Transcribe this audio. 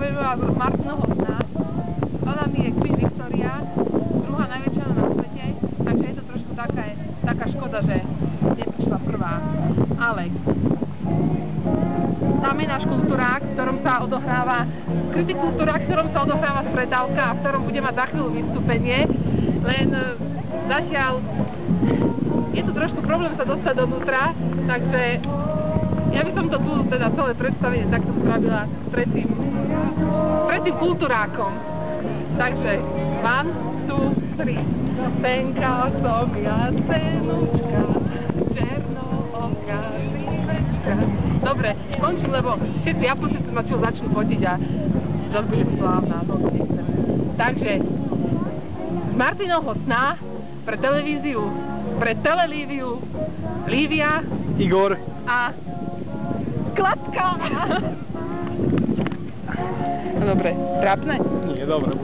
objavila Martinovho sna. Ona mi je Queen Victoria, druhá najväčšia na svete, takže je to trošku taká škoda, že neprišla prvá. Ale tam je náš kultúrák, v ktorom sa odohráva, skrytý kultúrák, v ktorom sa odohráva stretávka a v ktorom bude mať za chvíľu vystúpenie. Len zatiaľ je to trošku problém sa dostať dovnútra, takže ja by som to tu teda celé predstavenie takto spravila pred tým kultúrákom. Takže 1, 2, 3. Penka som ja, cenučka, černooká krivečka. Dobre, končím, lebo všetci Japonci ma začnú fotiť a zase bude slávna. Takže z Martinovho sna pre televíziu, pre Telelíviu, Lívia, Igor a Klapka. No dobre, trápne? Nie, dobre.